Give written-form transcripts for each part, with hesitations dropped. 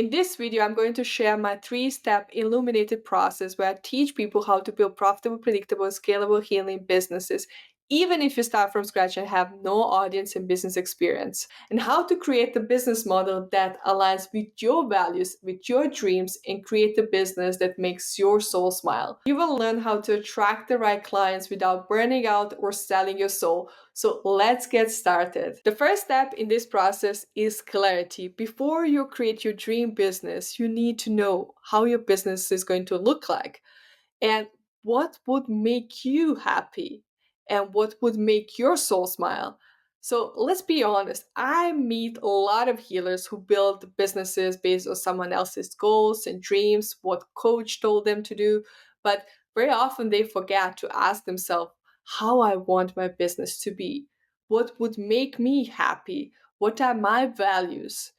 In this video, I'm going to share my 3-step illuminated process where I teach people how to build profitable, predictable, scalable healing businesses, even if you start from scratch and have no audience and business experience, and how to create the business model that aligns with your values, with your dreams, and create the business that makes your soul smile. You will learn how to attract the right clients without burning out or selling your soul. So let's get started. The first step in this process is clarity. Before you create your dream business, you need to know how your business is going to look like and what would make you happy and what would make your soul smile. So let's be honest, I meet a lot of healers who build businesses based on someone else's goals and dreams, what coach told them to do, but very often they forget to ask themselves how I want my business to be. What would make me happy? What are my values?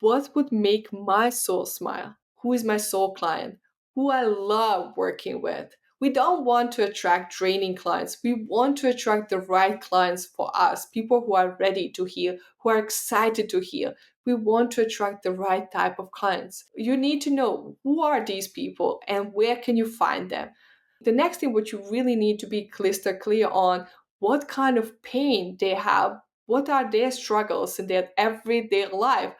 What would make my soul smile? Who is my soul client? Who I love working with? We don't want to attract draining clients. We want to attract the right clients for us, people who are ready to heal, who are excited to heal. We want to attract the right type of clients. You need to know who are these people and where can you find them. The next thing what you really need to be crystal clear on what kind of pain they have, what are their struggles in their everyday life,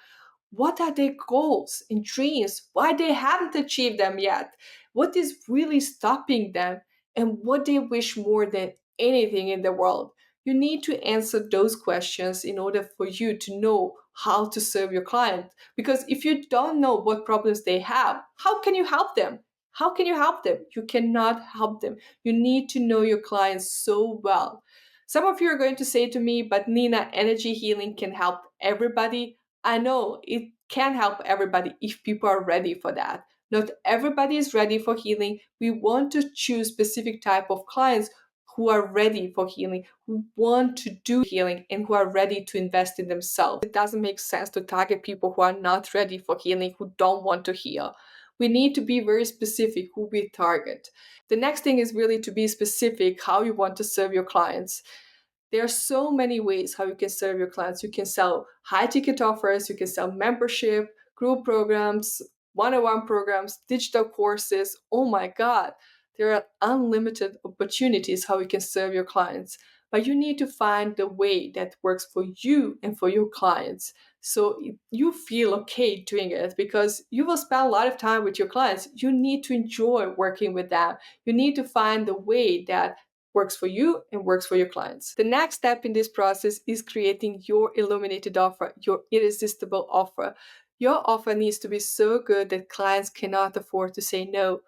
what are their goals and dreams? Why they haven't achieved them yet? What is really stopping them? And what they wish more than anything in the world? You need to answer those questions in order for you to know how to serve your client. Because if you don't know what problems they have, how can you help them? How can you help them? You cannot help them. You need to know your clients so well. Some of you are going to say to me, but Nina, energy healing can help everybody. I know it can help everybody if people are ready for that. Not everybody is ready for healing. We want to choose specific type of clients who are ready for healing, who want to do healing and who are ready to invest in themselves. It doesn't make sense to target people who are not ready for healing, who don't want to heal. We need to be very specific who we target. The next thing is really to be specific how you want to serve your clients. There are so many ways how you can serve your clients. You can sell high ticket offers, you can sell membership, group programs, one-on-one programs, digital courses. Oh my God, there are unlimited opportunities how you can serve your clients. But you need to find the way that works for you and for your clients. So you feel okay doing it because you will spend a lot of time with your clients. You need to enjoy working with them. You need to find the way that works for you and works for your clients. The next step in this process is creating your illuminated offer, your irresistible offer. Your offer needs to be so good that clients cannot afford to say no.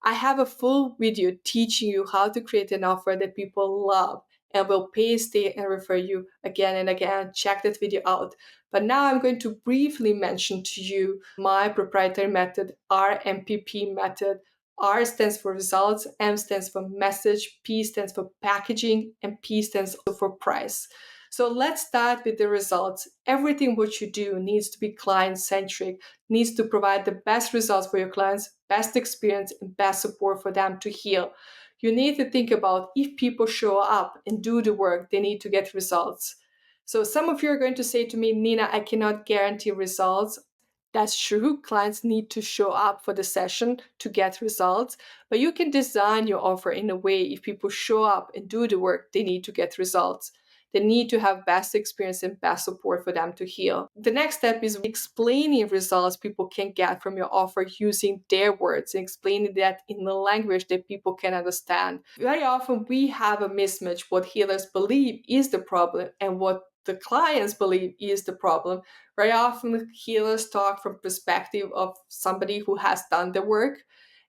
I have a full video teaching you how to create an offer that people love and will pay, stay, and refer you again and again. Check that video out. But now I'm going to briefly mention to you my proprietary method, RMPP method. R stands for results, M stands for message, P stands for packaging, and P stands for price. So let's start with the results. Everything what you do needs to be client centric, needs to provide the best results for your clients, best experience, and best support for them to heal. You need to think about if people show up and do the work, they need to get results. So some of you are going to say to me, Nina, I cannot guarantee results. That's true. Clients need to show up for the session to get results, but you can design your offer in a way if people show up and do the work, they need to get results. They need to have best experience and best support for them to heal. The next step is explaining results people can get from your offer using their words and explaining that in the language that people can understand. Very often we have a mismatch what healers believe is the problem and what the clients believe is the problem. Very often healers talk from perspective of somebody who has done the work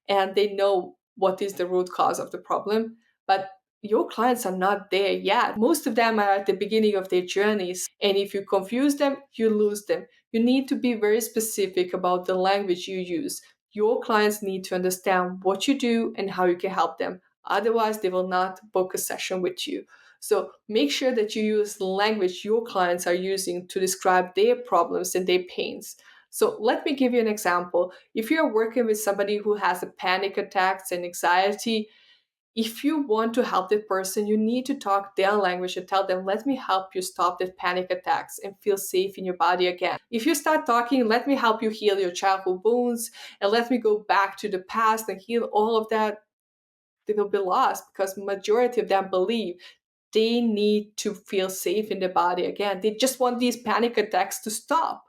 and they know what is the root cause of the problem. But your clients are not there yet. Most of them are at the beginning of their journeys. And if you confuse them, you lose them. You need to be very specific about the language you use. Your clients need to understand what you do and how you can help them. Otherwise, they will not book a session with you. So make sure that you use the language your clients are using to describe their problems and their pains. So let me give you an example. If you're working with somebody who has a panic attacks and anxiety, If you want to help that person, you need to talk their language and tell them, let me help you stop the panic attacks and feel safe in your body again. If you start talking, let me help you heal your childhood wounds and let me go back to the past and heal all of that, they will be lost because majority of them believe they need to feel safe in their body again. They just want these panic attacks to stop.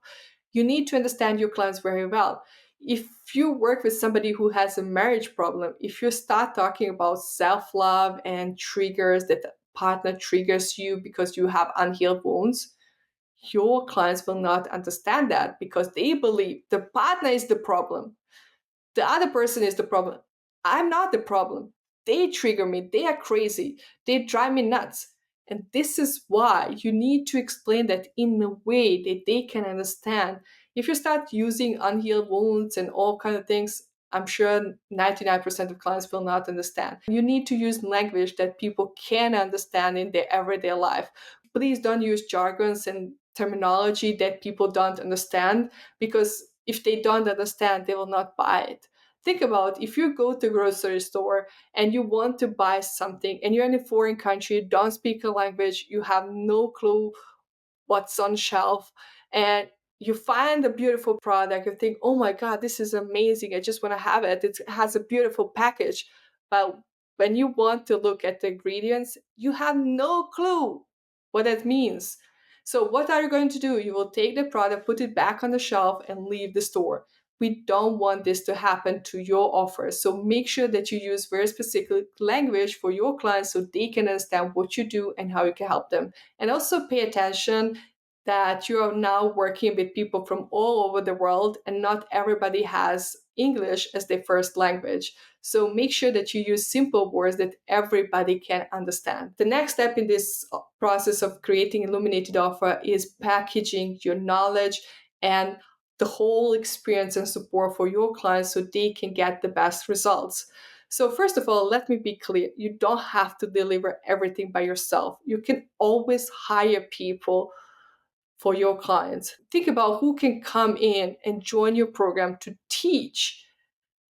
You need to understand your clients very well. If you work with somebody who has a marriage problem, if you start talking about self-love and triggers that the partner triggers you because you have unhealed wounds, your clients will not understand that because they believe the partner is the problem. The other person is the problem. I'm not the problem. They trigger me. They are crazy. They drive me nuts. And this is why you need to explain that in a way that they can understand. If you start using unhealed wounds and all kind of things, I'm sure 99% of clients will not understand. You need to use language that people can understand in their everyday life. Please don't use jargons and terminology that people don't understand, because if they don't understand, they will not buy it. Think about if you go to a grocery store and you want to buy something and you're in a foreign country, don't speak a language, you have no clue what's on shelf, and you find a beautiful product, you think, oh my God, this is amazing, I just want to have it. It has a beautiful package. But when you want to look at the ingredients, you have no clue what that means. So what are you going to do? You will take the product, put it back on the shelf, and leave the store. We don't want this to happen to your offer. So make sure that you use very specific language for your clients so they can understand what you do and how you can help them. And also pay attention that you are now working with people from all over the world and not everybody has English as their first language. So make sure that you use simple words that everybody can understand. The next step in this process of creating illuminated offer is packaging your knowledge and the whole experience and support for your clients so they can get the best results. So first of all, let me be clear. You don't have to deliver everything by yourself. You can always hire people for your clients. Think about who can come in and join your program to teach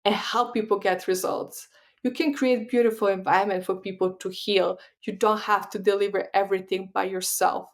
and help people get results. You can create beautiful environment for people to heal. You don't have to deliver everything by yourself.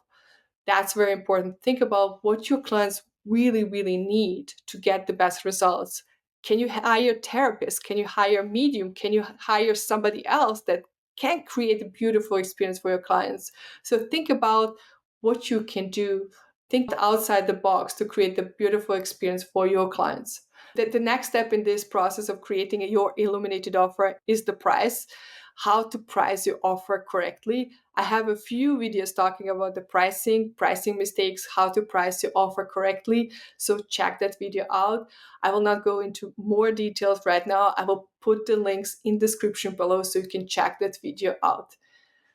That's very important. Think about what your clients really, really need to get the best results. Can you hire a therapist? Can you hire a medium? Can you hire somebody else that can create a beautiful experience for your clients? So think about what you can do. Think outside the box to create the beautiful experience for your clients. The next step in this process of creating your illuminated offer is the price. How to price your offer correctly. I have a few videos talking about the pricing mistakes, how to price your offer correctly. So check that video out. I will not go into more details right now. I will put the links in the description below so you can check that video out.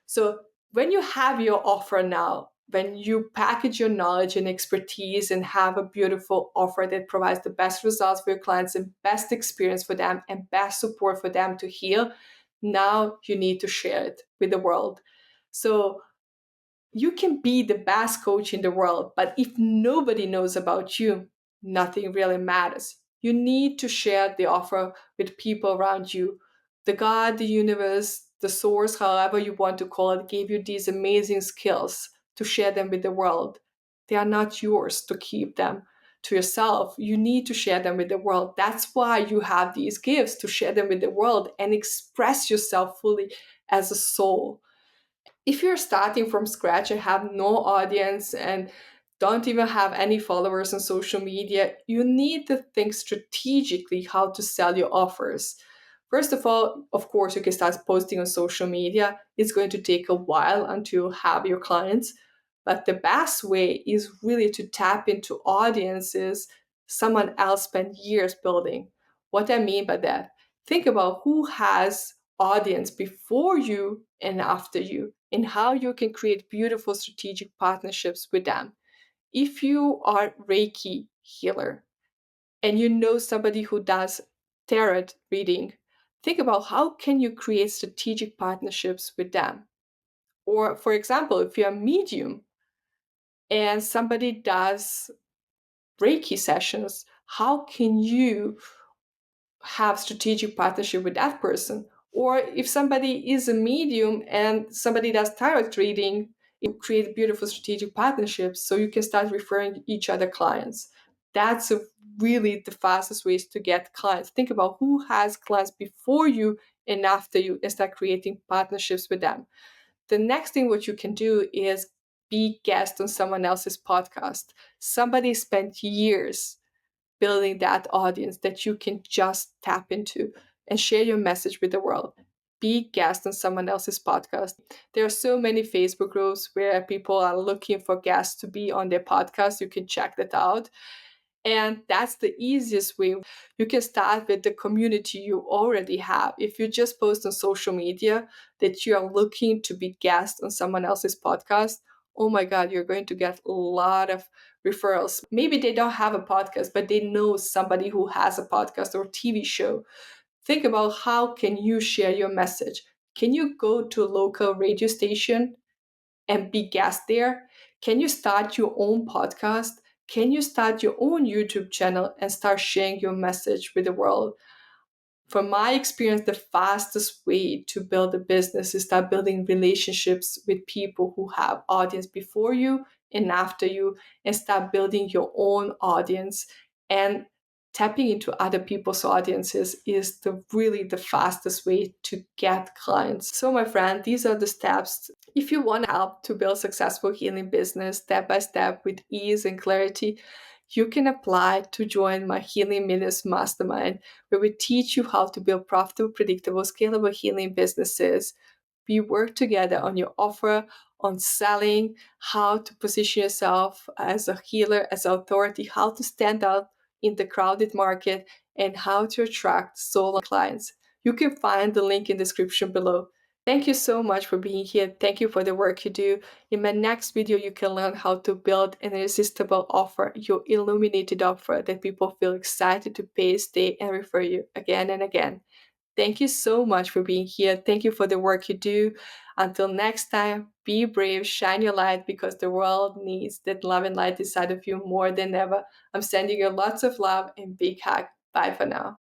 So when you have your offer now, when you package your knowledge and expertise and have a beautiful offer that provides the best results for your clients and best experience for them and best support for them to heal, now you need to share it with the world. So you can be the best coach in the world, but if nobody knows about you, nothing really matters. You need to share the offer with people around you. The God, the universe, the source, however you want to call it, gave you these amazing skills to share them with the world. They are not yours to keep them to yourself. You need to share them with the world. That's why you have these gifts, to share them with the world and express yourself fully as a soul. If you're starting from scratch and have no audience and don't even have any followers on social media, you need to think strategically how to sell your offers. First of all, of course, you can start posting on social media. It's going to take a while until you have your clients. But the best way is really to tap into audiences someone else spent years building. What I mean by that, think about who has audience before you and after you, and how you can create beautiful strategic partnerships with them. If you are Reiki healer and you know somebody who does tarot reading, think about how can you create strategic partnerships with them. Or for example, if you're a medium and somebody does Reiki sessions, how can you have strategic partnership with that person? Or if somebody is a medium and somebody does tarot reading, you create beautiful strategic partnerships so you can start referring each other clients. That's really the fastest ways to get clients. Think about who has clients before you and after you and start creating partnerships with them. The next thing what you can do is be guest on someone else's podcast. Somebody spent years building that audience that you can just tap into and share your message with the world. Be guest on someone else's podcast. There are so many Facebook groups where people are looking for guests to be on their podcast. You can check that out. And that's the easiest way. You can start with the community you already have. If you just post on social media that you are looking to be guest on someone else's podcast, oh my God, you're going to get a lot of referrals. Maybe they don't have a podcast, but they know somebody who has a podcast or TV show. Think about how can you share your message? Can you go to a local radio station and be guest there? Can you start your own podcast? Can you start your own YouTube channel and start sharing your message with the world? From my experience, the fastest way to build a business is start building relationships with people who have audience before you and after you, and start building your own audience. And tapping into other people's audiences is really the fastest way to get clients. So my friend, these are the steps. If you want help to build successful healing business step by step with ease and clarity, you can apply to join my Healing Minutes Mastermind, where we teach you how to build profitable, predictable, scalable healing businesses. We work together on your offer, on selling, how to position yourself as a healer, as an authority, how to stand out in the crowded market, and how to attract soul clients. You can find the link in the description below. Thank you so much for being here. Thank you for the work you do. In my next video, you can learn how to build an irresistible offer, your illuminated offer that people feel excited to pay, stay, and refer you again and again. Thank you so much for being here. Thank you for the work you do. Until next time, be brave, shine your light, because the world needs that love and light inside of you more than ever. I'm sending you lots of love and big hug. Bye for now.